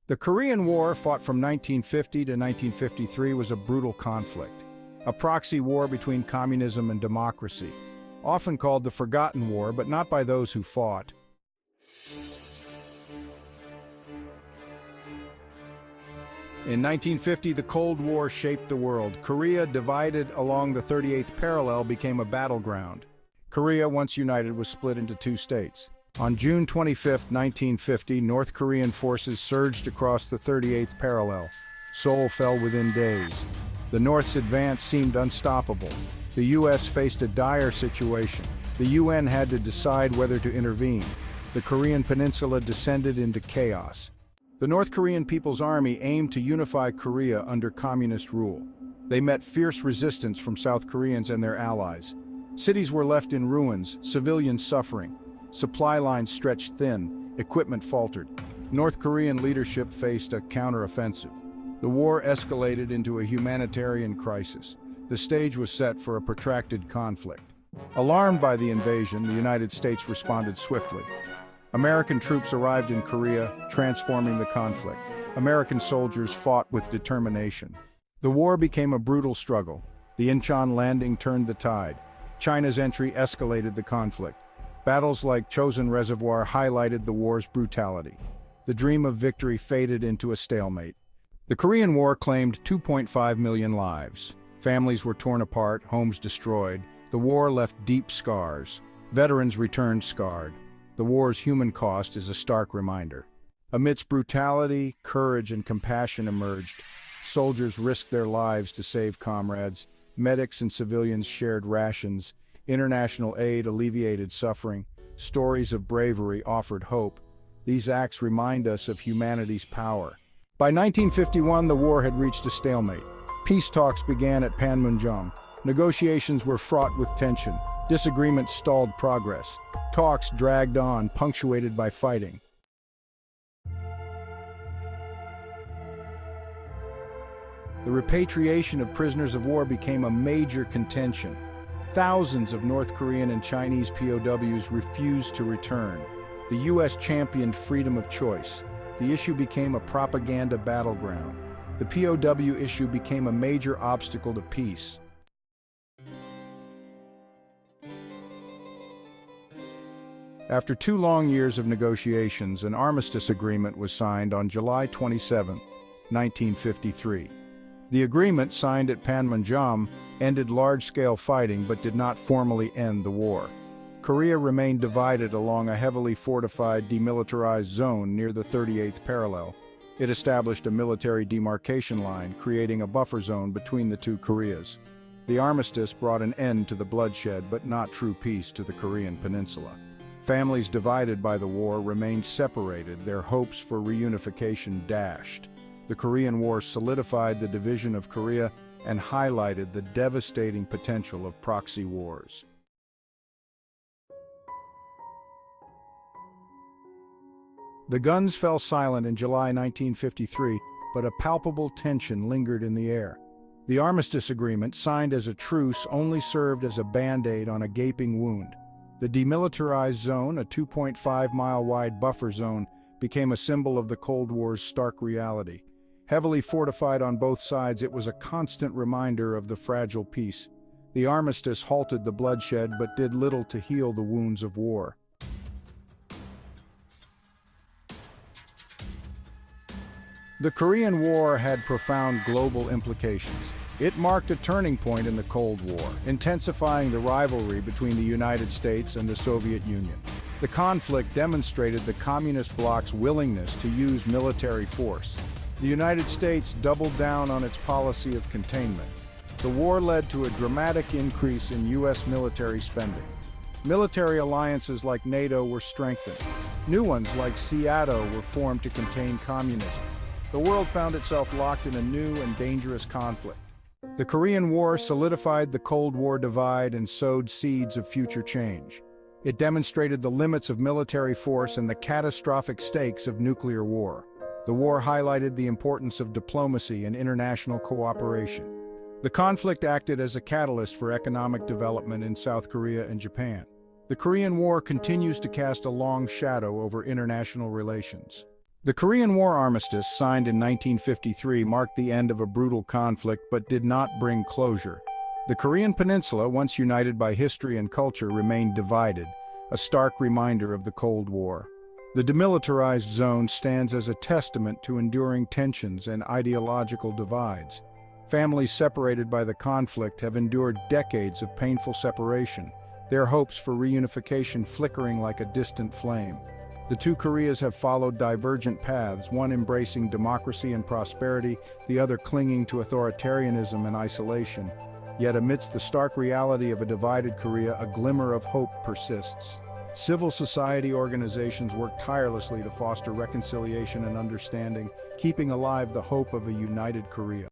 The Korean War, fought from 1950 to 1953, was a brutal conflict, a proxy war between communism and democracy, often called the Forgotten War, but not by those who fought. In 1950, the Cold War shaped the world. Korea, divided along the 38th parallel, became a battleground. Korea, once united, was split into two states. On June 25, 1950, North Korean forces surged across the 38th parallel. Seoul fell within days. The North's advance seemed unstoppable. The U.S. faced a dire situation. The UN had to decide whether to intervene. The Korean Peninsula descended into chaos. The North Korean People's Army aimed to unify Korea under communist rule. They met fierce resistance from South Koreans and their allies. Cities were left in ruins, civilians suffering. Supply lines stretched thin, equipment faltered. North Korean leadership faced a counteroffensive. The war escalated into a humanitarian crisis. The stage was set for a protracted conflict. Alarmed by the invasion, the United States responded swiftly. American troops arrived in Korea, transforming the conflict. American soldiers fought with determination. The war became a brutal struggle. The Incheon landing turned the tide. China's entry escalated the conflict. Battles like Chosin Reservoir highlighted the war's brutality. The dream of victory faded into a stalemate. The Korean War claimed 2.5 million lives. Families were torn apart, homes destroyed. The war left deep scars. Veterans returned scarred. The war's human cost is a stark reminder. Amidst brutality, courage and compassion emerged. Soldiers risked their lives to save comrades. Medics and civilians shared rations. International aid alleviated suffering. Stories of bravery offered hope. These acts remind us of humanity's power. By 1951, the war had reached a stalemate. Peace talks began at Panmunjom. Negotiations were fraught with tension. Disagreements stalled progress. Talks dragged on, punctuated by fighting. The repatriation of prisoners of war became a major contention. Thousands of North Korean and Chinese POWs refused to return. The U.S. championed freedom of choice. The issue became a propaganda battleground. The POW issue became a major obstacle to peace. After 2 long years of negotiations, an armistice agreement was signed on July 27, 1953. The agreement, signed at Panmunjom, ended large-scale fighting but did not formally end the war. Korea remained divided along a heavily fortified, demilitarized zone near the 38th parallel. It established a military demarcation line, creating a buffer zone between the two Koreas. The armistice brought an end to the bloodshed but not true peace to the Korean Peninsula. Families divided by the war remained separated, their hopes for reunification dashed. The Korean War solidified the division of Korea and highlighted the devastating potential of proxy wars. The guns fell silent in July 1953, but a palpable tension lingered in the air. The armistice agreement, signed as a truce, only served as a band-aid on a gaping wound. The demilitarized zone, a 2.5-mile-wide buffer zone, became a symbol of the Cold War's stark reality. Heavily fortified on both sides, it was a constant reminder of the fragile peace. The armistice halted the bloodshed but did little to heal the wounds of war. The Korean War had profound global implications. It marked a turning point in the Cold War, intensifying the rivalry between the United States and the Soviet Union. The conflict demonstrated the communist bloc's willingness to use military force. The United States doubled down on its policy of containment. The war led to a dramatic increase in U.S. military spending. Military alliances like NATO were strengthened. New ones like SEATO were formed to contain communism. The world found itself locked in a new and dangerous conflict. The Korean War solidified the Cold War divide and sowed seeds of future change. It demonstrated the limits of military force and the catastrophic stakes of nuclear war. The war highlighted the importance of diplomacy and international cooperation. The conflict acted as a catalyst for economic development in South Korea and Japan. The Korean War continues to cast a long shadow over international relations. The Korean War Armistice, signed in 1953, marked the end of a brutal conflict but did not bring closure. The Korean Peninsula, once united by history and culture, remained divided, a stark reminder of the Cold War. The demilitarized zone stands as a testament to enduring tensions and ideological divides. Families separated by the conflict have endured decades of painful separation, their hopes for reunification flickering like a distant flame. The two Koreas have followed divergent paths, one embracing democracy and prosperity, the other clinging to authoritarianism and isolation. Yet amidst the stark reality of a divided Korea, a glimmer of hope persists. Civil society organizations work tirelessly to foster reconciliation and understanding, keeping alive the hope of a united Korea.